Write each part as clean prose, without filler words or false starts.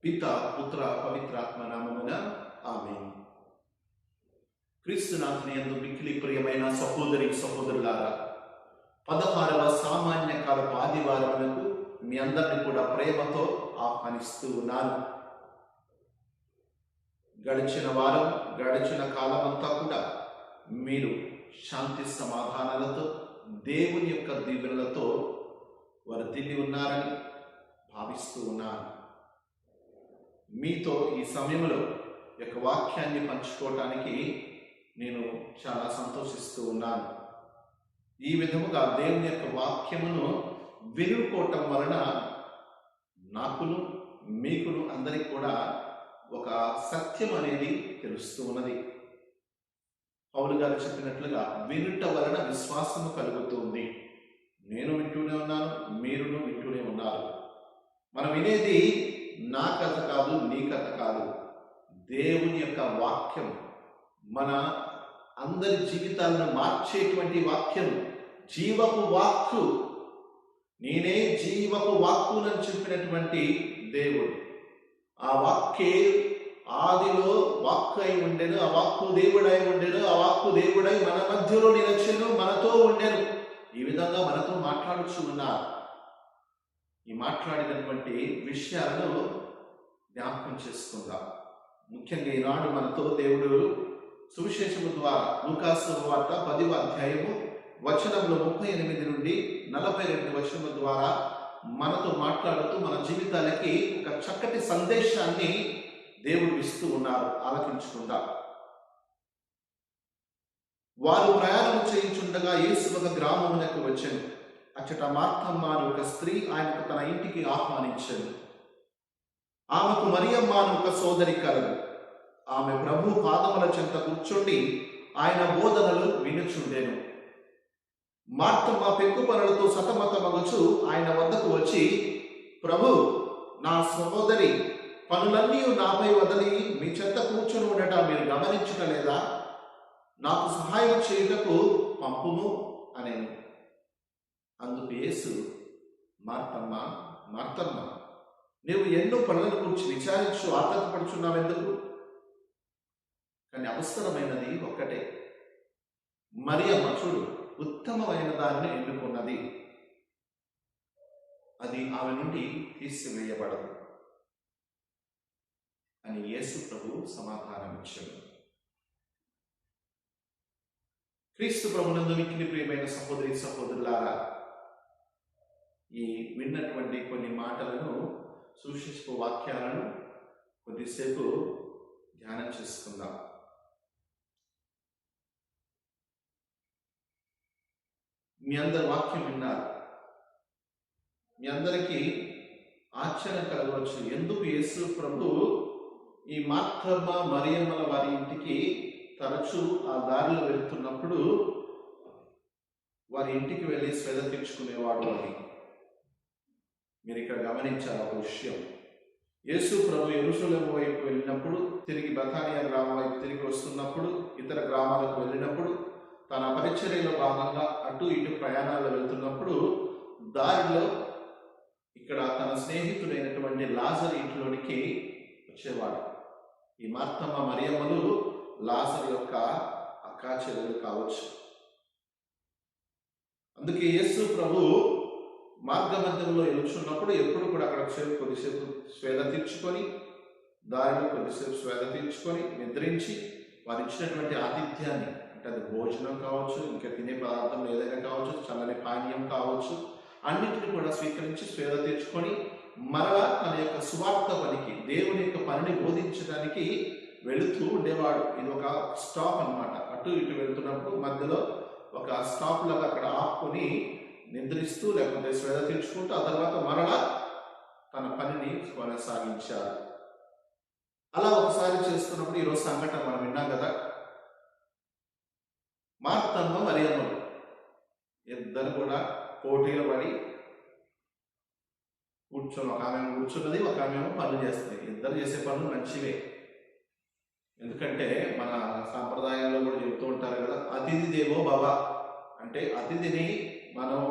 పిత పుత్ర పవిత్రాత్మ నామమున ఆమేన్. క్రీస్తునాథుని యందు మిక్కిలి ప్రియమైన సహోదరి సహోదరులారా, 16వ సామాన్య కాలపు ఆదివారమునకు మీ అందరిని కూడా ప్రేమతో ఆహ్వానిస్తూ ఉన్నాను. గడిచిన వారం, గడిచిన కాలం అంతా కూడా మీరు శాంతి సమాధానాలతో, దేవుని యొక్క దీవెనలతో వర్ధిల్లి ఉన్నారని భావిస్తూ ఉన్నాను. మీతో ఈ సమయంలో యొక్క వాక్యాన్ని పంచుకోవటానికి నేను చాలా సంతోషిస్తూ ఉన్నాను. ఈ విధముగా దేవుని యొక్క వాక్యమును వినుకోవటం వలన నాకును మీకును అందరికి కూడా ఒక సత్యం అనేది తెలుస్తూ ఉన్నది. పౌలు గారు చెప్పినట్లుగా వినుట వలన విశ్వాసము కలుగుతుంది. నేను వింటూనే ఉన్నాను, మీరును వింటూనే ఉన్నారు. మనం వినేది నా కథ కాదు, నీ కథ కాదు, దేవుని యొక్క వాక్యం, మన అందరి జీవితాలను మార్చేటువంటి వాక్యం, జీవపు వాక్కు. నేనే జీవపు వాక్కునని చెప్పినటువంటి దేవుడు. ఆ వాక్కే ఆదిలో వాక్కు అయి ఉండెను, ఆ వాక్కు దేవుడై ఉండెను, ఆ వాక్కు దేవుడై మన మధ్యలో నిలచెను, మనతో ఉండెను. ఈ విధంగా మనతో మాట్లాడుచు ఉన్నారు. ఈ మాట్లాడినటువంటి విషయాలను జ్ఞాపకం చేసుకుందాం. ముఖ్యంగా ఈనాడు మనతో దేవుడు సువిశేషము ద్వారా లూకాసు వార్త 10వ అధ్యాయము వచనములు 38 నుండి 42 వచనముల ద్వారా మనతో మాట్లాడుతూ మన జీవితాలకి ఒక చక్కటి సందేశాన్ని దేవుడు ఇస్తూ ఉన్నారు. ఆలకించుకుందాం. వారు ప్రయాణం చేయించుండగా యేసు ఒక గ్రామమునకు వచ్చెను. అచ్చట మార్తమ్మ అను ఒక స్త్రీ ఆయనకు తన ఇంటికి ఆహ్వానించెను. ఆమెకు మరియమ్మ అను ఒక సోదరి కలదు. ఆమె ప్రభు పాదముల చెంత కూర్చుండి ఆయన బోధనలు వినుచుండెను. మార్తమ్మ పెక్కు పనులతో సతమతమగుచు ఆయన వద్దకు వచ్చి, ప్రభు, నా సహోదరి పనులన్నీ నాపై వదిలి మీ చెంత కూర్చొని ఉండటం మీరు గమనించటలేదా? నాకు సహాయం చేయుటకు పంపుము అనేను. అందుకు యేసు, మార్తమ్మ, మార్తమ్మ, నీవు ఎన్నో పనులను గురించి విచారించు ఆతంకపడుచున్నావెందుకు? కానీ అవసరమైనది ఒక్కటే. మరియమ్మ చూడు, ఉత్తమమైన దాన్ని ఎన్నుకున్నది, అది ఆమె నుండి తీసివేయబడదు అని యేసు ప్రభు సమాధానం ఇచ్చాడు. క్రీస్తు ప్రభునందు మిక్కిలి ప్రియమైన సహోదరి సహోదరులారా, ఈ విన్నటువంటి కొన్ని మాటలను, సువిశేషపు వాక్యాలను కొద్దిసేపు ధ్యానం చేసుకుందాం. మీ అందరు వాక్యం విన్నారు. మీ అందరికీ ఆశ్చర్యం కలగవచ్చు. ఎందుకు యేసు ప్రభు ఈ మార్తమ్మ మరియమ్మల వారి ఇంటికి తరచూ ఆ దారిలో వెళ్తున్నప్పుడు వారి ఇంటికి వెళ్ళి శ్రద్ధ తీర్చుకునేవాడు అని మీరు ఇక్కడ గమనించాలి. ఒక విషయం, యేసు ప్రభు యెరూషలేము వైపు వెళ్ళినప్పుడు, తిరిగి బెతానియా గ్రామం వైపు తిరిగి వస్తున్నప్పుడు, ఇతర గ్రామాలకు వెళ్ళినప్పుడు, తన పరిచర్యలో భాగంగా అటు ఇటు ప్రయాణాలు వెళ్తున్నప్పుడు దారిలో ఇక్కడ తన స్నేహితుడైనటువంటి లాజరు ఇంట్లోనికి వచ్చేవాడు. ఈ మార్తమ్మ మరియమ్మలు లాజరు యొక్క అక్కా చెల్లెలు కావచ్చు. అందుకే యేసు ప్రభు మార్గ మధ్యంలో వెళ్తున్నప్పుడు ఎప్పుడు కూడా అక్కడ కొద్దిసేపు స్వేద తీర్చుకొని, దారిలో కొద్దిసేపు స్వేద తీర్చుకొని నిద్రించి వారు ఇచ్చినటువంటి ఆతిథ్యాన్ని, అంటే అది భోజనం కావచ్చు, ఇంకా తినే పదార్థం ఏదైనా కావచ్చు, చల్లని పానీయం కావచ్చు, అన్నిటిని కూడా స్వీకరించి స్వేద తీర్చుకొని మరలా తన యొక్క సువార్త పనికి, దేవుని యొక్క పనిని బోధించడానికి వెళుతూ ఉండేవాడు. ఇది ఒక స్టాప్ అన్నమాట. అటు ఇటు వెళ్తున్నప్పుడు మధ్యలో ఒక స్టాప్ లాగా అక్కడ ఆపుకొని నిద్రిస్తూ లేకపోతే స్వేద తీర్చుకుంటూ ఆ తర్వాత మరలా తన పనిని కొనసాగించారు. అలా ఒకసారి చేస్తున్నప్పుడు ఈరోజు సంఘటన మనం విన్నాం కదా. మార్తమ్మ మరియమ్మలు ఇద్దరు కూడా పోటీలో పడి కూర్చొని, ఒక ఆమె కూర్చున్నది, ఒక ఆమె పనులు చేస్తుంది. ఇద్దరు చేసే పనులు మంచివే. ఎందుకంటే మన సాంప్రదాయాల్లో కూడా చెబుతూ ఉంటారు కదా, అతిథి దేవో భవ. అంటే అతిథిని మనం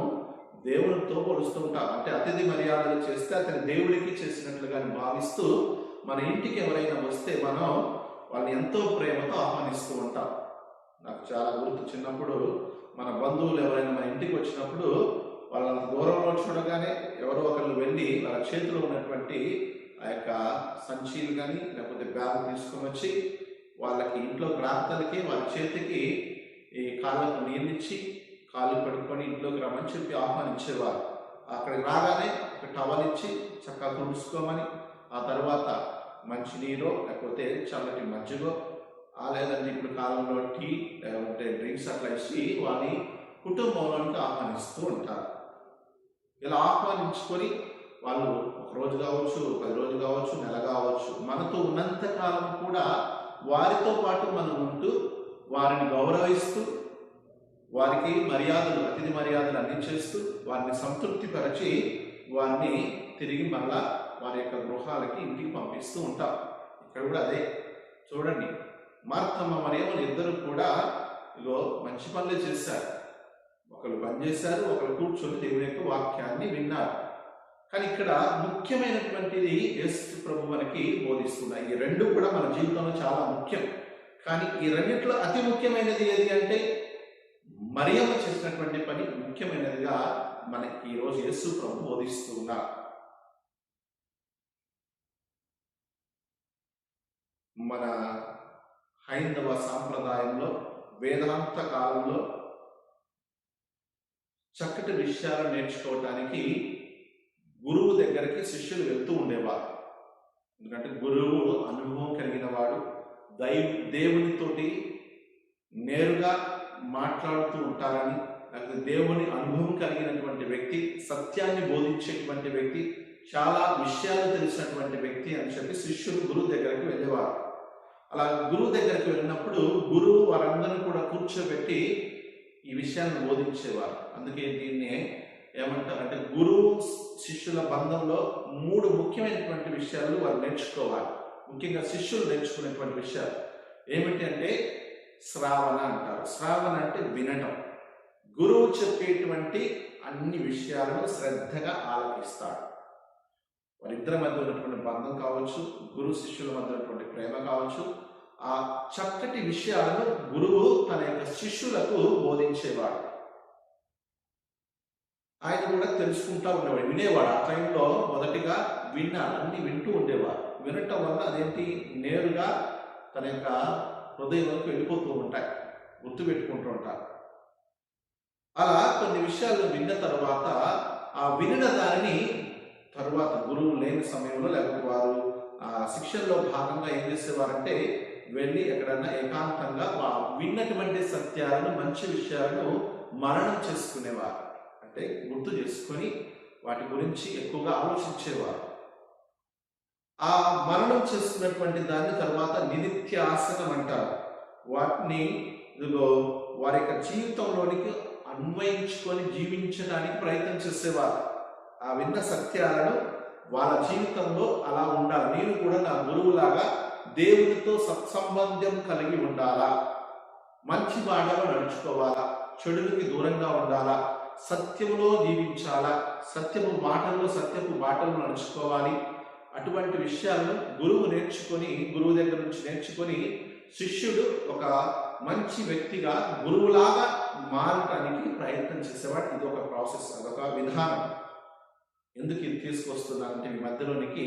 దేవునితో పోలుస్తూ ఉంటాం. అంటే అతిథి మర్యాదలు చేస్తే అతని దేవుడికి చేసినట్లుగా భావిస్తూ మన ఇంటికి ఎవరైనా వస్తే మనం వాళ్ళని ఎంతో ప్రేమతో ఆహ్వానిస్తూ ఉంటాం. నాకు చాలా గుర్తు, చిన్నప్పుడు మన బంధువులు ఎవరైనా మన ఇంటికి వచ్చినప్పుడు వాళ్ళని దూరంలో చూడగానే ఎవరో ఒకళ్ళు వెళ్ళి వాళ్ళ చేతిలో ఉన్నటువంటి ఆ యొక్క సంచీలు కానీ లేకపోతే బ్యాగ్ తీసుకొని వచ్చి వాళ్ళకి ఇంట్లోకి రాకతలకి వాళ్ళ చేతికి ఈ కాళ్ళకు నీళ్ళిచ్చి కాళ్ళు కడుక్కొని ఇంట్లోకి రమ్మని చెప్పి ఆహ్వానించేవారు. అక్కడికి రాగానే ఒక టవల్ ఇచ్చి చక్కగా తుడుచుకోమని, ఆ తర్వాత మంచినీరో లేకపోతే చల్లటి మజ్జిగో లేదంటే ఇప్పుడు కాలంలో టీ లేకపోతే డ్రింక్స్ అట్లా ఇచ్చి వాళ్ళని కుటుంబంలోనికి ఆహ్వానిస్తూ ఉంటారు. ఇలా ఆహ్వానించుకొని వాళ్ళు ఒక రోజు కావచ్చు, 10 రోజులు కావచ్చు, నెల కావచ్చు, మనతో ఉన్నంత కాలం కూడా వారితో పాటు మనం ఉంటూ వారిని గౌరవిస్తూ వారికి మర్యాదలు, అతిథి మర్యాదలు అందించేస్తూ వారిని సంతృప్తిపరిచి వారిని తిరిగి మళ్ళా వారి యొక్క గృహాలకి ఇంటికి పంపిస్తూ ఉంటాం. ఇక్కడ కూడా అదే చూడండి, మార్తమ్మ మరియమ్మలు ఇద్దరు కూడా ఇగో మంచి పనులే చేశారు. ఒకరు పని చేశారు, ఒకరు కూర్చొని దేవుని యొక్క వాక్యాన్ని విన్నారు. కానీ ఇక్కడ ముఖ్యమైనటువంటిది యేసు ప్రభు మనకి బోధిస్తున్నాయి. ఈ రెండు కూడా మన జీవితంలో చాలా ముఖ్యం. కానీ ఈ రెండిట్లో అతి ముఖ్యమైనది ఏది అంటే మరియమ్మ చేసినటువంటి పని ముఖ్యమైనదిగా మనకి ఈరోజు యేసు ప్రభు బోధిస్తూ ఉన్నారు. మన హైందవ సాంప్రదాయంలో వేదాంత కాలంలో చక్కటి విషయాలు నేర్చుకోవటానికి గురువు దగ్గరికి శిష్యులు వెళ్తూ ఉండేవారు. ఎందుకంటే గురువు అనుభవం కలిగిన వాడు, దేవునితోటి నేరుగా మాట్లాడుతూ ఉంటారని, లేకపోతే దేవుని అనుభవం కలిగినటువంటి వ్యక్తి, సత్యాన్ని బోధించేటువంటి వ్యక్తి, చాలా విషయాలు తెలిసినటువంటి వ్యక్తి అని చెప్పి శిష్యులు గురువు దగ్గరికి వెళ్ళేవారు. అలా గురువు దగ్గరికి వెళ్ళినప్పుడు గురువు వారందరినీ కూడా కూర్చోబెట్టి ఈ విషయాన్ని బోధించేవారు. అందుకే దీన్ని ఏమంటారంటే గురువు శిష్యుల బంధంలో 3 ముఖ్యమైనటువంటి విషయాలు వారు నేర్చుకోవాలి. ముఖ్యంగా శిష్యులు నేర్చుకునేటువంటి విషయాలు ఏమిటి అంటే శ్రావణ అంటారు. శ్రావణ అంటే వినటం. గురువు చెప్పేటువంటి అన్ని విషయాలను శ్రద్ధగా ఆలకిస్తాడు. వారిద్దరి మధ్య ఉన్నటువంటి బంధం కావచ్చు, గురు శిష్యుల మధ్య ఉన్నటువంటి ప్రేమ కావచ్చు, ఆ చక్కటి విషయాలను గురువు తన యొక్క శిష్యులకు బోధించేవాడు. ఆయన కూడా తెలుసుకుంటా ఉండేవాడు, వినేవాడు. ఆ టైంలో మొదటిగా అన్ని వింటూ ఉండేవాడు. వినటం వల్ల అదేంటి నేరుగా తన యొక్క హృదయంలోకి వెళ్ళిపోతూ ఉంటాయి, గుర్తుపెట్టుకుంటూ ఉంటారు. అలా కొన్ని విషయాలు విన్న తర్వాత ఆ వినిన దానిని తరువాత గురువు లేని సమయంలో లేకపోతే వారు ఆ శిక్షణలో భాగంగా ఏం చేసేవారంటే వెళ్ళి ఎక్కడన్నా ఏకాంతంగా విన్నటువంటి సత్యాలను, మంచి విషయాలను మననం చేసుకునేవారు. అంటే గుర్తు చేసుకొని వాటి గురించి ఎక్కువగా ఆలోచించేవారు. ఆ మననం చేసుకున్నటువంటి దాన్ని తర్వాత నిత్యాసనం అంటారు. వాటిని వారి యొక్క జీవితంలోనికి అన్వయించుకొని జీవించడానికి ప్రయత్నం చేసేవారు. ఆ విన్న సత్యాలను వాళ్ళ జీవితంలో అలా ఉండాలి. నేను కూడా నా గురువులాగా దేవునితో సత్సంబంధం కలిగి ఉండాలా, మంచి మాటలు నడుచుకోవాలా, చెడులకి దూరంగా ఉండాలా, సత్యములో జీవించాలా, సత్యపు బాటలు నడుచుకోవాలి. అటువంటి విషయాలను గురువు దగ్గర నుంచి నేర్చుకొని శిష్యుడు ఒక మంచి వ్యక్తిగా గురువులాగా మారటానికి ప్రయత్నం చేసేవాడు. ఇది ఒక ప్రాసెస్, అదొక విధానం. ఎందుకు ఇది తీసుకొస్తున్నానంటే మీ మధ్యలోనికి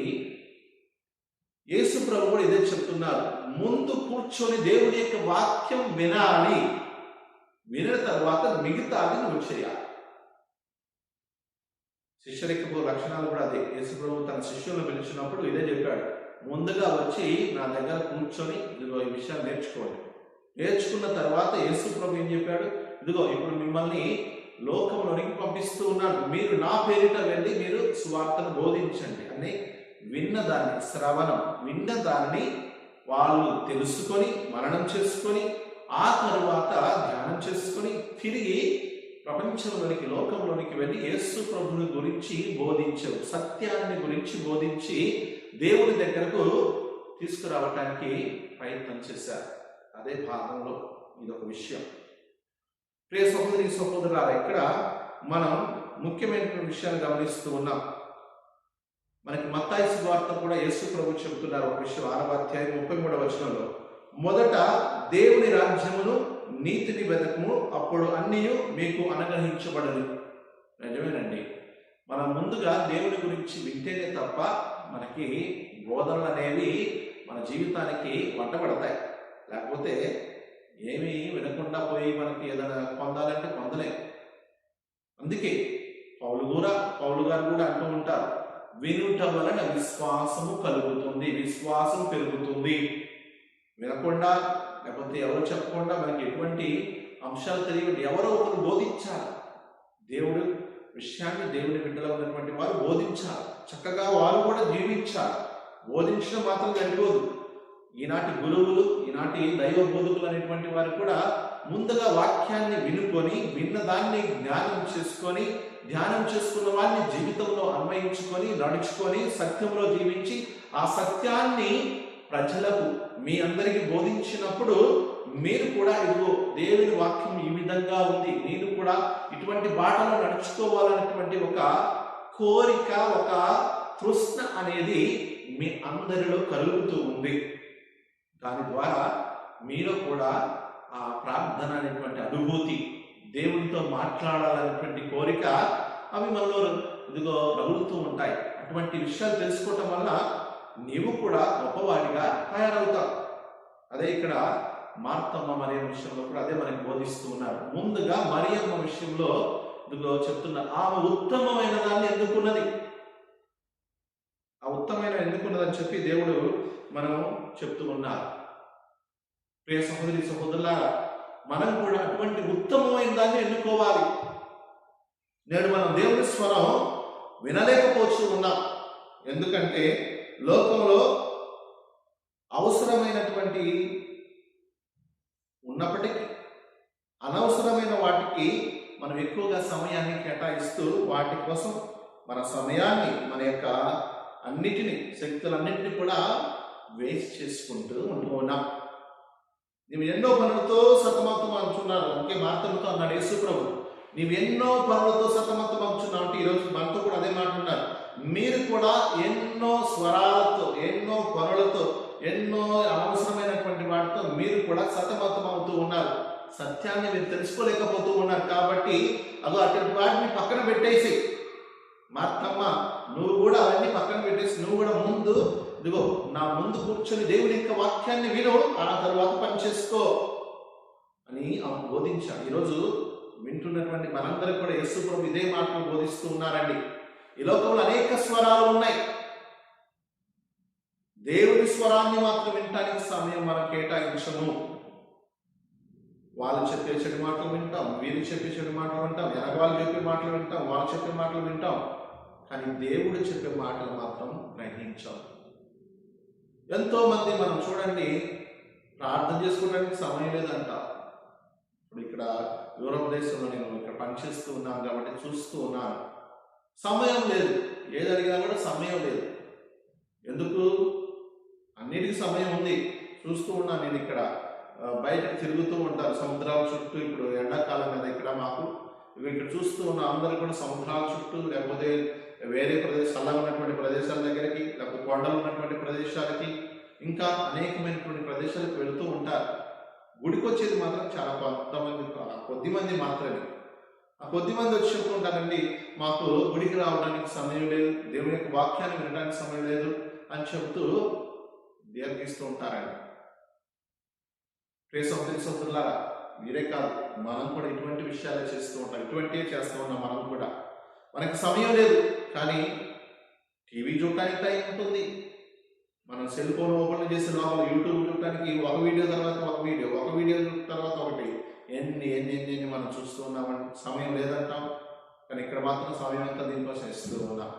యేసు ప్రభు కూడా ఇదే చెప్తున్నారు. ముందు కూర్చొని దేవుని యొక్క వాక్యం వినాలి, వినిన తర్వాత మిగతాది నువ్వు చేయాలి. శిష్యరికపు లక్షణాలు కూడా అదే. యేసు ప్రభు తన శిష్యులను పిలిచినప్పుడు ఇదే చెప్పాడు. ముందుగా వచ్చి నా దగ్గర కూర్చొని ఇదిగో ఈ విషయాలు నేర్చుకోండి. నేర్చుకున్న తర్వాత యేసు ప్రభు ఏం చెప్పాడు? ఇదిగో ఇప్పుడు మిమ్మల్ని లోకంలోనికి పంపిస్తూ ఉన్నాను, మీరు నా పేరిట వెళ్ళి మీరు సువార్తను బోధించండి అని విన్నదాన్ని, శ్రవణం విన్నదాన్ని వాళ్ళు తెలుసుకొని మననం చేసుకొని ఆ తరువాత ధ్యానం చేసుకొని తిరిగి ప్రపంచంలోనికి, లోకంలోనికి వెళ్ళి యేసు ప్రభుని గురించి బోధించారు, సత్యాన్ని గురించి బోధించి దేవుని దగ్గరకు తీసుకురావటానికి ప్రయత్నం చేశారు. అదే భాగంలో ఇదొక విషయం. ప్రియ సహోదరి సహోదరులారా, ఇక్కడ మనం ముఖ్యమైన విషయాలు గమనిస్తూ ఉన్నాం. మనకి మత్తాయి సువార్త కూడా యేసు ప్రభు చెప్తున్నారు ఒక విషయం 6వ అధ్యాయం 33వ వచనంలో, మొదట దేవుని రాజ్యమును నీతిని వెతకము, అప్పుడు అన్నీ మీకు అనుగ్రహించబడదు. నిజమేనండి. మనం ముందుగా దేవుని గురించి వింటేనే తప్ప మనకి బోధనలు అనేవి మన జీవితానికి వంటపడతాయి. లేకపోతే ఏమీ వినకుండా పోయి మనకి ఏదైనా పొందాలంటే పొందలేం. అందుకే పౌలు గారు కూడా అంటూ ఉంటారు, వినుట వలన విశ్వాసము కలుగుతుంది, విశ్వాసం పెరుగుతుంది. వినకుండా లేకపోతే ఎవరు చెప్పకుండా మనకి ఎటువంటి అంశాలు తెలియదు. ఎవరో ఒకరు బోధించాలి. దేవుడు విషయాన్ని దేవుని బిడ్డలో ఉన్నటువంటి వారు బోధించాలి. చక్కగా వారు కూడా జీవించాలి. బోధించడం మాత్రం సరిపోదు. ఈనాటి గురువులు, ఈనాటి దైవ బోధకులు అనేటువంటి వారు కూడా ముందుగా వాక్యాన్ని వినుకొని, విన్నదాన్ని జ్ఞానం చేసుకొని, ధ్యానం చేసుకున్న వారిని జీవితంలో అన్వయించుకొని, నడుచుకొని, సత్యంలో జీవించి, ఆ సత్యాన్ని ప్రజలకు మీ అందరికీ బోధించినప్పుడు మీరు కూడా ఇదిగో దేవుని వాక్యం ఈ విధంగా ఉంది, నేను కూడా ఇటువంటి బాటలో నడుచుకోవాలనేటువంటి ఒక కోరిక, ఒక తృష్ణ అనేది మీ అందరిలో కలుగుతూ ఉంది. దాని ద్వారా మీలో కూడా ఆ ప్రార్థన అనేటువంటి అనుభూతి, దేవునితో మాట్లాడాలనేటువంటి కోరిక అవి మనలో ఇదిగో రగులుతూ ఉంటాయి. అటువంటి విషయాలు తెలుసుకోవటం వల్ల నీవు కూడా గొప్పవాడిగా తయారవుతావు. అదే ఇక్కడ మార్తమ్మ మరియమ్మ విషయంలో కూడా అదే మనకి బోధిస్తూ ఉన్నారు. ముందుగా మరియమ్మ విషయంలో ఇదిగో చెప్తున్నారు, ఆమె ఉత్తమమైన దాన్ని ఎన్నుకున్నది. ఆ ఉత్తమమైన ఎన్నుకున్నదని చెప్పి దేవుడు మనం చెప్తూ ఉన్నారు. ప్రియ సహోదరి సహోదరులారా, మనం కూడా అటువంటి ఉత్తమమైన దాన్ని ఎన్నుకోవాలి. నేడు మనం దేవుని స్వరం వినలేకపోతూ ఉన్నాం. ఎందుకంటే లోకంలో అవసరమైనటువంటి ఉన్నప్పటికీ అనవసరమైన వాటికి మనం ఎక్కువగా సమయాన్ని కేటాయిస్తూ వాటి కోసం మన సమయాన్ని, మన యొక్క అన్నిటినీ, శక్తులన్నింటినీ కూడా వేస్ట్ చేసుకుంటూ ఉన్నాం. నీవు ఎన్నో పనులతో సతమతం అవుతున్నారు. అందుకే మార్తమ్మతో అన్నాడు యేసు ప్రభు, నీవు ఎన్నో పనులతో సతమతం అవుతున్నావు అంటే ఈరోజు మనతో కూడా అదే మాట ఉన్నారు. మీరు కూడా ఎన్నో స్వరాలతో, ఎన్నో పనులతో, ఎన్నో అనవసరమైనటువంటి వాటితో మీరు కూడా సతమతం అవుతూ ఉన్నారు. సత్యాన్ని మీరు తెలుసుకోలేకపోతూ ఉన్నారు. కాబట్టి అటువంటి వాటిని పక్కన పెట్టేసి, మార్తమ్మ నువ్వు కూడా అవన్నీ పక్కన పెట్టేసి నువ్వు కూడా ముందు ఇదిగో నా ముందు కూర్చొని దేవుని యొక్క వాక్యాన్ని విను, ఆ తర్వాత పని చేసుకో అని ఆమె బోధించాడు. ఈరోజు వింటున్నటువంటి మనందరూ కూడా యేసు ప్రభు ఇదే మాటలు బోధిస్తూ ఉన్నారండి. ఈ లోకంలో అనేక స్వరాలు ఉన్నాయి. దేవుని స్వరాన్ని మాత్రం వినటానికి సమయం మనం కేటాయించము. వాళ్ళు చెప్పే చెడు మాటలు వింటాం, వీళ్ళు చెప్పే చెడు మాటలు వింటాం, ఎనగవాళ్ళు చెప్పే మాటలు వింటాం, వాళ్ళు చెప్పే మాటలు వింటాం. కానీ దేవుడు చెప్పే మాటలు మాత్రం గ్రహించాం. ఎంతో మంది మనం చూడండి, ప్రార్థన చేసుకోవడానికి సమయం లేదంట. ఇప్పుడు ఇక్కడ యూరోప్ దేశంలో నేను ఇక్కడ పనిచేస్తూ ఉన్నాను కాబట్టి చూస్తూ ఉన్నాను. సమయం లేదు, ఏది అడిగినా కూడా సమయం లేదు. ఎందుకు? అన్నిటికీ సమయం ఉంది. చూస్తూ ఉన్నాను నేను ఇక్కడ బయటకు తిరుగుతూ ఉంటారు సముద్రాల చుట్టూ. ఇప్పుడు ఎండాకాలం మీద ఇక్కడ మాకు ఇక్కడ చూస్తూ ఉన్న అందరూ కూడా సముద్రాల చుట్టూ, లేకపోతే వేరే చల్లగా ఉన్నటువంటి ప్రదేశాల దగ్గరికి, లేకపోతే కొండలు ఉన్నటువంటి ప్రదేశాలకి, ఇంకా అనేకమైనటువంటి ప్రదేశాలకు వెళుతూ ఉంటారు. గుడికి వచ్చేది మాత్రం చాలా కొద్ది మంది మాత్రమే. ఆ కొద్ది మంది వచ్చి చెప్తూ ఉంటారండి, మాకు గుడికి రావడానికి సమయం లేదు, దేవుని యొక్క వాక్యాన్ని వినడానికి సమయం లేదు అని చెబుతూ దీర్ఘిస్తూ ఉంటారండి. ప్రియ సహోదరి సహోదరులారా, మీరే కాదు, మనం కూడా ఇటువంటి విషయాలే చేస్తూ ఉంటాం. ఇటువంటివే చేస్తూ ఉన్నాం మనం కూడా. మనకి సమయం లేదు, కానీ టీవీ చూడటానికి టైం ఉంటుంది. మనం సెల్ ఫోన్ ఓపెన్ చేసే లోపల యూట్యూబ్ చూడటానికి ఒక వీడియో తర్వాత ఒక వీడియో, ఒక వీడియో తర్వాత ఒకటి, ఎన్ని ఎన్ని ఎన్ని ఎన్ని మనం చూస్తూ ఉన్నామని సమయం లేదంటాం. కానీ ఇక్కడ మాత్రం సమయం అంతా దీనికోసం ఇస్తూ ఉన్నాం.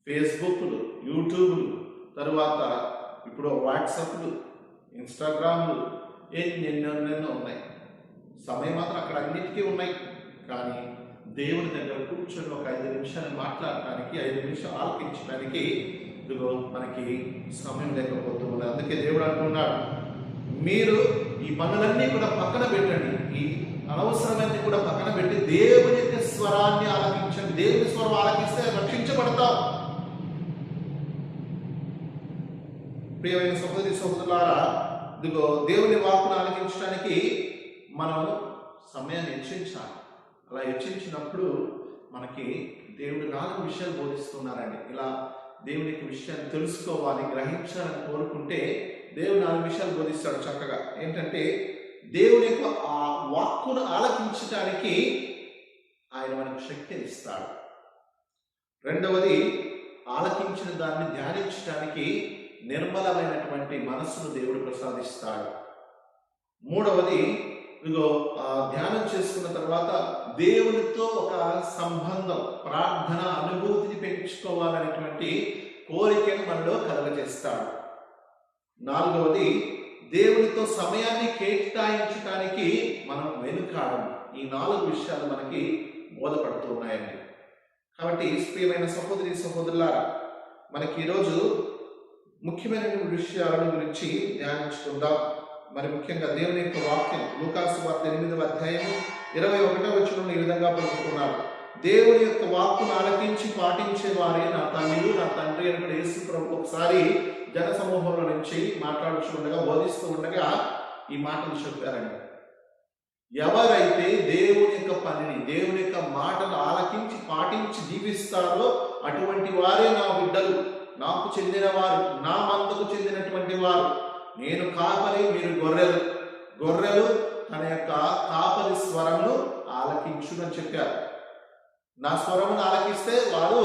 ఫేస్బుక్లు, యూట్యూబ్లు, తరువాత ఇప్పుడు వాట్సాప్లు, ఇన్స్టాగ్రామ్లు, ఎన్నెన్నెన్నెన్నో ఉన్నాయి. సమయం మాత్రం అక్కడ అన్నిటికీ ఉన్నాయి. కానీ దేవుని దగ్గర కూర్చొని ఒక 5 నిమిషాలు మాట్లాడటానికి, 5 నిమిషాలు ఆలకించడానికి ఇదిగో మనకి సమయం లేకపోతూ ఉంది. అందుకే దేవుడు అంటున్నాడు, మీరు ఈ పనులన్నీ కూడా పక్కన పెట్టండి, ఈ అనవసరమైనది కూడా పక్కన పెట్టి దేవుని యొక్క స్వరాన్ని ఆలకించండి. దేవుని స్వరం ఆలకిస్తే రక్షించబడతాం. ప్రియమైన సహోదరి సహోదరులారా, ఇదిగో దేవుని వాక్కును ఆలకించడానికి మనం సమయాన్ని హెచ్చించాలి. అలా హెచ్చించినప్పుడు మనకి దేవుడు 4 విషయాలు బోధిస్తున్నారండి. ఇలా దేవుని యొక్క విషయాన్ని తెలుసుకోవాలి, గ్రహించాలని కోరుకుంటే దేవుడు 4 విషయాలు బోధిస్తాడు చక్కగా. ఏంటంటే దేవుని యొక్క ఆ వాక్కును ఆలకించడానికి ఆయన మనకు శక్తిని ఇస్తాడు. రెండవది, ఆలకించిన దాన్ని ధ్యానించడానికి నిర్మలమైనటువంటి మనస్సును దేవుడు ప్రసాదిస్తాడు. మూడవది, ఇదిగో ధ్యానం చేసుకున్న తర్వాత దేవునితో ఒక సంబంధం, ప్రార్థన అనుభూతిని పెంచుకోవాలనేటువంటి కోరికను మనలో కలుగజేస్తాడు. నాలుగవది, దేవునితో సమయాన్ని కేటాయించడానికి మనం వెనుకాడము. ఈ 4 విషయాలు మనకి బోధపడుతూ ఉన్నాయండి. కాబట్టి ప్రియమైన సహోదరి సహోదరులారా, మనకి ఈరోజు ముఖ్యమైన విషయాల గురించి ధ్యానించుకుందాం. మరి ముఖ్యంగా దేవుని యొక్క వాక్యం లూకాసు వార్త 8వ అధ్యాయము 21వ వచనంలో ఈ విధంగా పలుకుతున్నారు: దేవుని యొక్క వాక్కును ఆలకించి పాటించే వారే నా తల్లి నా తండ్రి అని కూడా యేసు ప్రభు ఒకసారి జన సమూహంలో నుంచి మాట్లాడుతూ ఉండగా, బోధిస్తూ ఉండగా ఈ మాటలు చెప్పారండి. ఎవరైతే దేవుని యొక్క పనిని, దేవుని యొక్క మాటను ఆలకించి పాటించి జీవిస్తారో అటువంటి వారే నా బిడ్డలు, నాకు చెందిన వారు, నా మందకు చెందినటువంటి వారు. నేను కాపరి, మీరు గొర్రెలు. గొర్రెలు తన యొక్క కాపరి స్వరమును ఆలకించునని చెప్పారు. నా స్వరమును ఆలకిస్తే వారు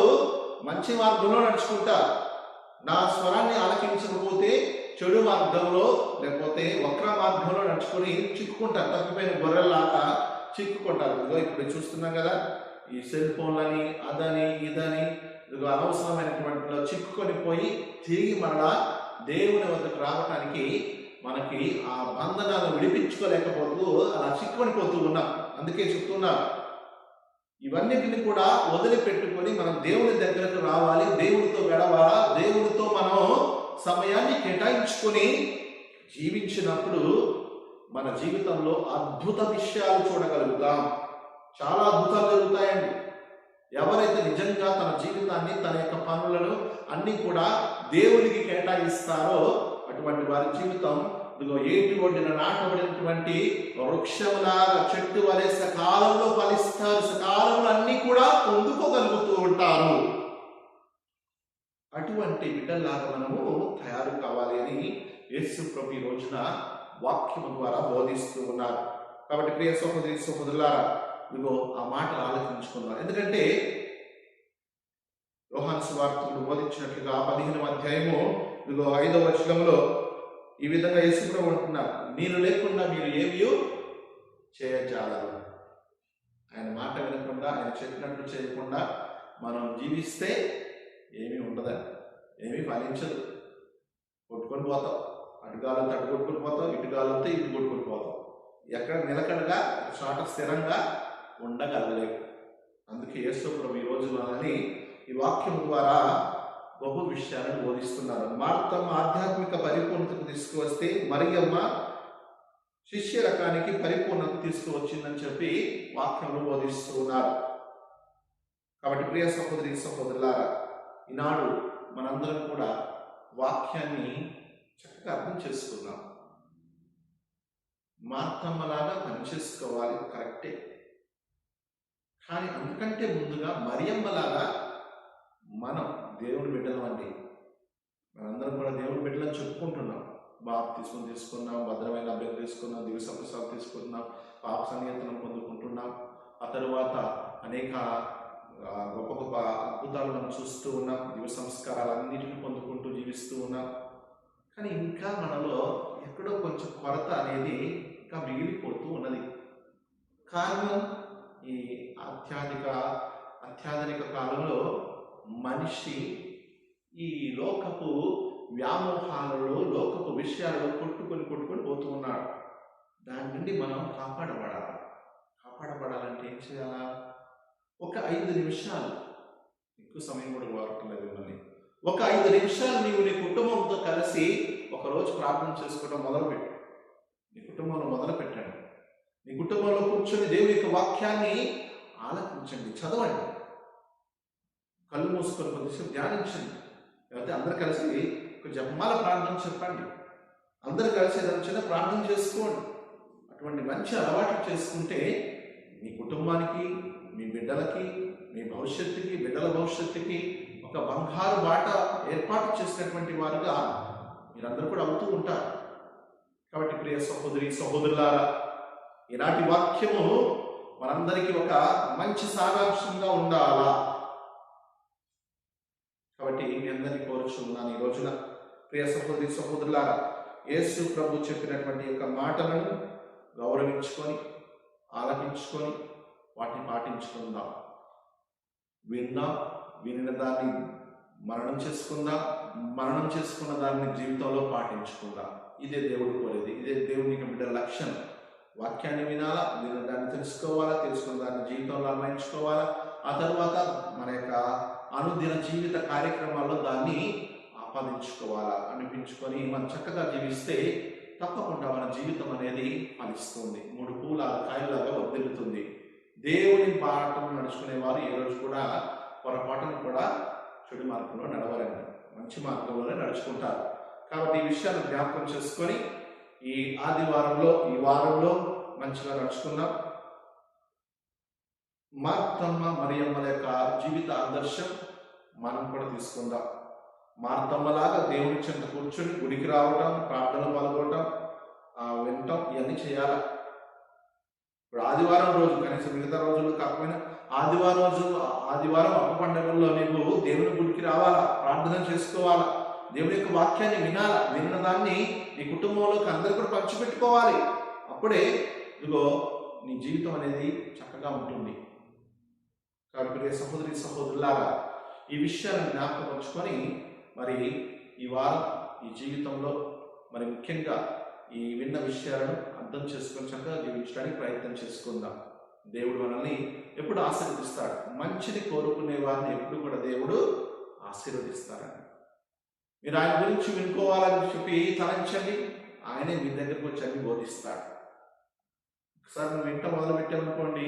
మంచి మార్గంలో నడుచుకుంటారు. నా స్వరాన్ని ఆలకించకపోతే చెడు మార్గంలో లేకపోతే వక్ర మార్గంలో నడుచుకొని చిక్కుకుంటారు. తప్పిపోయిన గొర్రెల్లాగా చిక్కుకుంటారు. ఇదిగో ఇప్పుడు చూస్తున్నాం కదా, ఈ సెల్ ఫోన్లని అదని ఇదని ఇదిగో అనవసరమైనటువంటి చిక్కుకొని పోయి తిరిగి మరలా దేవుని వద్దకు రావటానికి మనకి ఆ బంధనాలను విడిపించుకోలేకపోతూ అలా చిక్కుకొనిపోతూ ఉన్నాం. అందుకే చెప్తున్నా, ఇవన్నిటిని కూడా వదిలిపెట్టుకొని మనం దేవుని దగ్గరకు రావాలి, దేవునితో గడవాలా. దేవునితో మనం సమయాన్ని కేటాయించుకొని జీవించినప్పుడు మన జీవితంలో అద్భుత విషయాలు చూడగలుగుతాం. చాలా అద్భుతాలు జరుగుతాయండి. ఎవరైతే నిజంగా తన జీవితాన్ని, తన యొక్క పనులను అన్ని కూడా దేవునికి కేటాయిస్తారో అటువంటి వారి జీవితం ఇదిగో ఏటి ఒడ్డిన నాటబడినటువంటి వృక్షములాగా చెట్టు వలె సకాలంలో ఫలిస్తారు. సకాలంలో అన్ని కూడా పొందుకోగలుగుతూ ఉంటారు. అటువంటి బిడ్డల్లాగా మనము తయారు కావాలి అని యేసు ప్రభు ఈ రోజున వాక్యము ద్వారా బోధిస్తూ ఉన్నారు. కాబట్టి ప్రియ సహోదరి సహోదరులారా, ఇదిగో ఆ మాటలు ఆలోచించుకున్నారు. ఎందుకంటే యోహాను సువార్తను బోధించినట్లుగా 15వ అధ్యాయము ఇదిగో 5వ వచనంలో ఈ విధంగా యేసు ప్రభు అంటున్నారు: నేను లేకుండా మీరు ఏమీ చేయజాలరు. ఆయన మాట వినకుండా, ఆయన చెప్పినట్టు చేయకుండా మనం జీవిస్తే ఏమీ ఉండదండి, ఏమీ ఫలించదు. కొట్టుకొని పోతాం. అటుగాలంతో అటు కొట్టుకొని పోతాం, ఇటుగాలంతో ఇటు కొట్టుకొని పోతాం. ఎక్కడ నిలకడగా చోట స్థిరంగా ఉండగలగలేము. అందుకే యేసు ప్రభు ఈ రోజు మనల్ని ఈ వాక్యం ద్వారా బహు విషయాలను బోధిస్తున్నారు. మార్తమ్మ ఆధ్యాత్మిక పరిపూర్ణతకు తీసుకువస్తే మరియమ్మ శిష్య రకానికి పరిపూర్ణత తీసుకువచ్చిందని చెప్పి వాక్యంలో బోధిస్తూ ఉన్నారు. కాబట్టి ప్రియ సహోదరి సహోదరులారా, ఈనాడు మనందరం కూడా వాక్యాన్ని చక్కగా అర్థం చేసుకున్నాం. మార్తమ్మలాగా పనిచేసుకోవాలి, కరెక్టే. కానీ అందుకంటే ముందుగా మరియమ్మలాగా మనం దేవుని బిడ్డలం అండి. మనందరం కూడా దేవుని బిడ్డలని చెప్పుకుంటున్నాం. బాప్తిస్మం తీసుకున్నాం, భద్రమైన అభ్యర్థి తీసుకున్నాం, దివ్య ప్రసాదం తీసుకున్నాం, పాప సంగీతనం పొందుకుంటున్నాం. ఆ తరువాత అనేక గొప్ప గొప్ప అద్భుతాలు మనం చూస్తూ ఉన్నాం. దివ్య సంస్కారాలన్నిటిని పొందుకుంటూ జీవిస్తూ ఉన్నాం. కానీ ఇంకా మనలో ఎక్కడో కొంచెం కొరత అనేది ఇంకా మిగిలిపోతూ ఉన్నది. కారణం ఈ అత్యాధునిక కాలంలో మనిషి ఈ లోకపు వ్యామోహాలలో, లోకపు విషయాలలో కొట్టుకొని పోతూ ఉన్నాడు. దాని నుండి మనం కాపాడబడాలంటే ఏం చేయాలా? ఒక 5 నిమిషాలు, ఎక్కువ సమయం కూడా వాడటలేదు మిమ్మల్ని, ఒక 5 నిమిషాలు నీవు నీ కుటుంబంతో కలిసి ఒకరోజు ప్రార్థన చేసుకోవడం మొదలుపెట్టు. నీ కుటుంబంలో మొదలుపెట్టండి. నీ కుటుంబంలో కూర్చొని దేవుని యొక్క వాక్యాన్ని ఆలకించండి, చదవండి, కళ్ళు మూసుకొని కొద్దిసేపు ధ్యానించండి. లేకపోతే అందరు కలిసి ఒక జపమాల ప్రార్థన చెప్పండి, అందరు కలిసి ఏదైనా చిన్న ప్రార్థన చేసుకోండి. అటువంటి మంచి అలవాట్లు చేసుకుంటే మీ కుటుంబానికి, మీ బిడ్డలకి, మీ భవిష్యత్తుకి, బిడ్డల భవిష్యత్తుకి ఒక బంగారు బాట ఏర్పాటు చేసినటువంటి వారుగా మీరందరూ కూడా అవుతూ ఉంటారు. కాబట్టి ప్రియ సహోదరి సహోదరులారా, ఈనాటి వాక్యము మనందరికీ ఒక మంచి సారాంశంగా ఉండాలా. కాబట్టి మీ అందరినీ కోరుచున్నాను ఈ రోజున ప్రియ సహోదరి సహోదరులారా, యేసు ప్రభు చెప్పినటువంటి యొక్క మాటలను గౌరవించుకొని, ఆలకించుకొని వాటిని పాటించుకుందాం. వినిన దాన్ని మననం చేసుకుందాం, మననం చేసుకున్న దాన్ని జీవితంలో పాటించుకుందాం. ఇదే దేవుడు కోరేది, ఇదే దేవునికి బిడ్డ లక్ష్యం. వాక్యాన్ని వినాలా, విన్న దాన్ని తెలుసుకోవాలా, తెలుసుకున్న దాన్ని జీవితంలో అన్వయించుకోవాలా. ఆ తర్వాత మన యొక్క అనుదిన జీవిత కార్యక్రమాల్లో దాన్ని ఆపాదించుకోవాలా, అనిపించుకొని మనం చక్కగా జీవిస్తే తప్పకుండా మన జీవితం అనేది ఫలిస్తుంది, 3 పూల కాయలాగా వర్ధిల్లుతుంది. దేవుని బాటను నడుచుకునే వారు ఏ రోజు కూడా పొరపాటును కూడా చెడు మార్గంలో నడవరండి, మంచి మార్గంలోనే నడుచుకుంటారు. కాబట్టి ఈ విషయాలు జ్ఞాపకం చేసుకొని ఈ ఆదివారంలో, ఈ వారంలో మంచిగా నడుచుకుందాం. మార్తమ్మ మరియమ్మల యొక్క జీవిత ఆదర్శం మనం కూడా తీసుకుందాం. మార్తమ్మలాగా దేవుని చెంత కూర్చొని గుడికి రావటం, ప్రార్థనలు పాల్గొనటం, వినటం, ఇవన్నీ చేయాలి. ఇప్పుడు ఆదివారం రోజు, కనీసం మిగతా రోజుల్లో కాకపోయినా ఆదివారం అప్ప పండుగల్లో నీవు దేవుని గుడికి రావాలా, ప్రార్థన చేసుకోవాలా, దేవుని యొక్క వాక్యాన్ని వినాలా, విన్న దాన్ని నీ కుటుంబంలోకి అందరూ కూడా పంచిపెట్టుకోవాలి. అప్పుడే ఇదిగో నీ జీవితం అనేది చక్కగా ఉంటుంది. కాబట్టి సహోదరి సహోదరులారా, ఈ విషయాలను జ్ఞాపకపరుచుకొని మరి ఈ వారం, ఈ జీవితంలో మరి ముఖ్యంగా ఈ విన్న విషయాలను అర్థం చేసుకొని చక్కగా జీవించడానికి ప్రయత్నం చేసుకుందాం. దేవుడు మనల్ని ఎప్పుడు ఆశీర్వదిస్తాడు. మంచిని కోరుకునే వారిని ఎప్పుడు కూడా దేవుడు ఆశీర్వదిస్తారని మీరు ఆయన గురించి వినుకోవాలని చెప్పి తలంచండి, ఆయనే మీ దగ్గరకు వచ్చి అన్ని బోధిస్తాడు. ఒకసారి నువ్వు వింట మొదలు పెట్టామనుకోండి,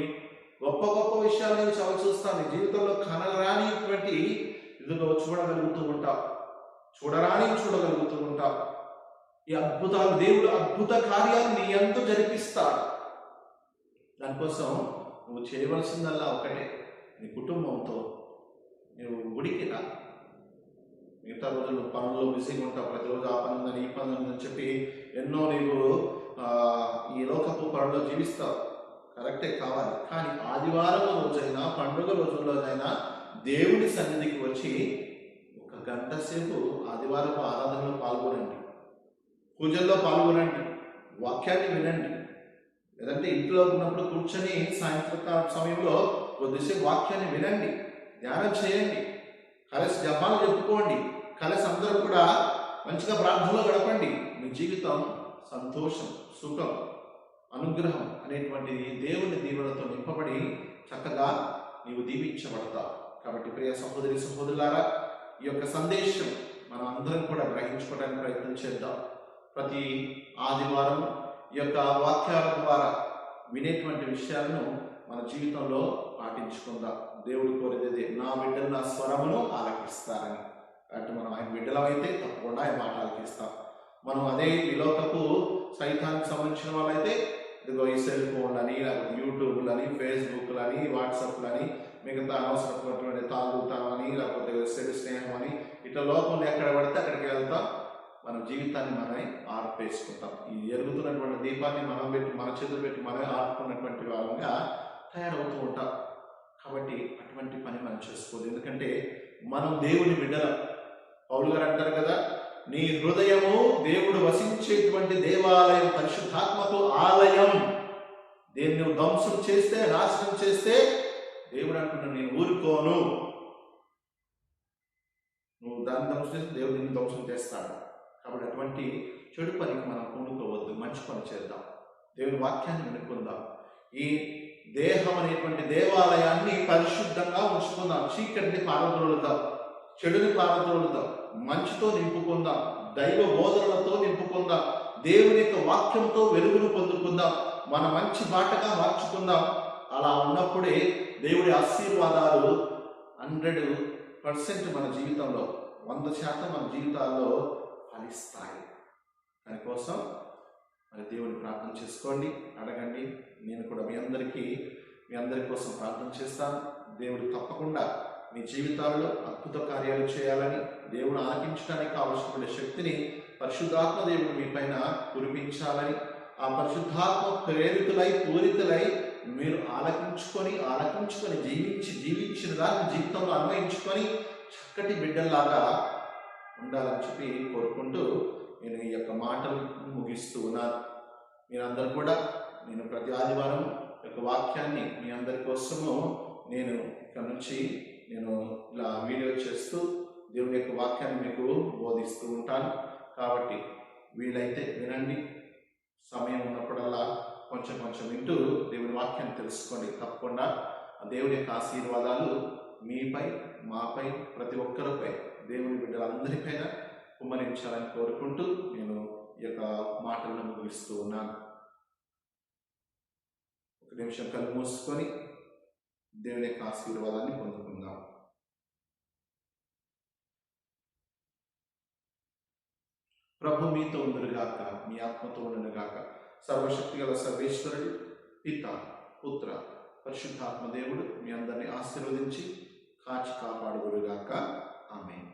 గొప్ప గొప్ప విషయాలు నేను చవి చూస్తాను. నీ జీవితంలో కనరానిటువంటి ఇదిగో చూడగలుగుతూ ఉంటావు, చూడగలుగుతూ ఉంటావు. ఈ అద్భుతాలు, దేవుడు అద్భుత కార్యాలు నీ అంతా జరిపిస్తాడు. దానికోసం నువ్వు చేయవలసిందల్లా ఒకటే, నీ కుటుంబంతో నువ్వు గుడికి రా. మిగతా రోజులు పనుల్లో బిజీగా ఉంటావు, ప్రతిరోజు ఆ పని ఉందని, ఈ పని ఉందని చెప్పి ఎన్నో నీవు ఈ లోకపు పనుల్లో జీవిస్తావు. కరెక్టే, కావాలి. కానీ ఆదివారం రోజైనా, పండుగ రోజుల్లోనైనా దేవుని సన్నిధికి వచ్చి 1 గంట సేపు ఆదివారపు ఆరాధనలో పాల్గొనండి, పూజల్లో పాల్గొనండి, వాక్యాన్ని వినండి. లేదంటే ఇంట్లో ఉన్నప్పుడు కూర్చొని సాయంత్రకాల సమయంలో కొద్దిసేపు వాక్యాన్ని వినండి, ధ్యానం చేయండి, కలిసి జపాలు చెప్పుకోండి, కలిసి అందరూ కూడా మంచిగా ప్రార్థనలో గడపండి. మీ జీవితం సంతోషం, సుఖం, అనుగ్రహం అనేటువంటి దేవుని దీవెనతో నింపబడి చక్కగా నీవు దీవించబడతావు. కాబట్టి ప్రియ సహోదరి సహోదరులారా, ఈ యొక్క సందేశం మనం అందరం కూడా గ్రహించుకోవడానికి ప్రయత్నం చేద్దాం. ప్రతి ఆదివారం ఈ యొక్క వాక్యాల ద్వారా వినేటువంటి విషయాలను మన జీవితంలో పాటించుకుందాం. దేవుడు కోరేది నా బిడ్డలు నా స్వరమును ఆలకిస్తారని. అంటే మనం ఆయన బిడ్డలమైతే తప్పకుండా ఆయన మాట ఆలకిస్తాం. మనం అదే ఈ లోకపు సైతానికి సంబంధించిన వాళ్ళైతే ఇదిగో ఈ సెల్ ఫోన్లని, లేకపోతే యూట్యూబ్లని, ఫేస్బుక్లని, వాట్సాప్లని, మిగతా అనవసరమైనటువంటి తాగుతామని, లేకపోతే చెడు స్నేహం అని, ఇట్లా లోకంలో ఎక్కడ పడితే అక్కడికి వెళ్తాం. మన జీవితాన్ని మనమే ఆర్పేసుకుంటాం. ఈ ఎరుగుతున్నటువంటి దీపాన్ని మనం పెట్టి, మన చేతులు పెట్టి మనమే ఆర్పుకున్నటువంటి వాళ్ళంగా తయారవుతూ ఉంటాం. కాబట్టి అటువంటి పని మనం చేసుకోవాలి. ఎందుకంటే మనం దేవుని బిడ్డలం. పౌలు గారు అంటారు కదా, నీ హృదయము దేవుడు వసించేటువంటి దేవాలయం, పరిశుద్ధాత్మకు ఆలయం. దేన్ని నువ్వు ధ్వంసం చేస్తే, నాశనం చేస్తే దేవుడు అంటున్నాడు నేను ఊరుకోను. నువ్వు దాన్ని ధ్వంసం చేస్తే దేవుడు నిన్ను ధ్వంసం చేస్తాడు. కాబట్టి అటువంటి చెడు పనికి మనం పూనుకోవద్దు, మంచి పని చేద్దాం, దేవుని వాక్యాన్ని వినుకుందాం. ఈ దేహం అనేటువంటి దేవాలయాన్ని పరిశుద్ధంగా ఉంచుకుందాం. చీకటిని పారద్రోలుదాం, చెడుని పారద్రోలుదాం, మంచితో నింపుకుందాం, దైవ బోధనలతో నింపుకుందాం, దేవుని యొక్క వాక్యంతో వెలుగును పొందుకుందాం, మన మంచి బాటగా మార్చుకుందాం. అలా ఉన్నప్పుడే దేవుడి ఆశీర్వాదాలు 100% మన జీవితంలో 100% మన జీవితాల్లో ఫలిస్తాయి. దానికోసం మరి దేవుని ప్రార్థన చేసుకోండి, అడగండి. నేను కూడా మీ అందరి కోసం ప్రార్థన చేస్తాను. దేవుడు తప్పకుండా మీ జీవితాల్లో అద్భుత కార్యాలు చేయాలని, దేవుడు ఆలకించడానికి కావలసిన శక్తిని పరిశుద్ధాత్మ దేవుడు మీ పైన కురిపించాలని, ఆ పరిశుద్ధాత్మ పూరితులై మీరు ఆలకించుకొని జీవించిన దాన్ని జీవితంలో అన్వయించుకొని చక్కటి బిడ్డల్లాగా ఉండాలని చెప్పి కోరుకుంటూ నేను ఈ యొక్క మాటలు ముగిస్తూ ఉన్నాను. మీరందరూ కూడా నేను ప్రతి ఆదివారం యొక్క వాక్యాన్ని మీ అందరి కోసము నేను ఇక్కడ నుంచి ఇలా వీడియో చేస్తూ దేవుని యొక్క వాక్యాన్ని మీకు బోధిస్తూ ఉంటాను. కాబట్టి వీలైతే వినండి, సమయం ఉన్నప్పుడల్లా కొంచెం వింటూ దేవుని వాక్యాన్ని తెలుసుకోండి. తప్పకుండా ఆ దేవుని యొక్క ఆశీర్వాదాలు మీపై, మాపై, ప్రతి ఒక్కరిపై, దేవుని బిడ్డలందరిపైన కుమ్మరించాలని కోరుకుంటూ నేను ఈ యొక్క మాటలను ముగిస్తూ ఉన్నాను. ఒక నిమిషం కళ్ళు మూసుకొని దేవుని యొక్క ఆశీర్వాదాన్ని పొందుకుందాం. ప్రభు మీతో ఉండుగాక, మీ ఆత్మతో ఉండుగాక. సర్వశక్తి గల సర్వేశ్వరుడు, పిత, పుత్ర, పరిశుద్ధాత్మ దేవుడు మీ అందరినీ ఆశీర్వదించి కాచి కాపాడుదురుగాక. ఆమేన్.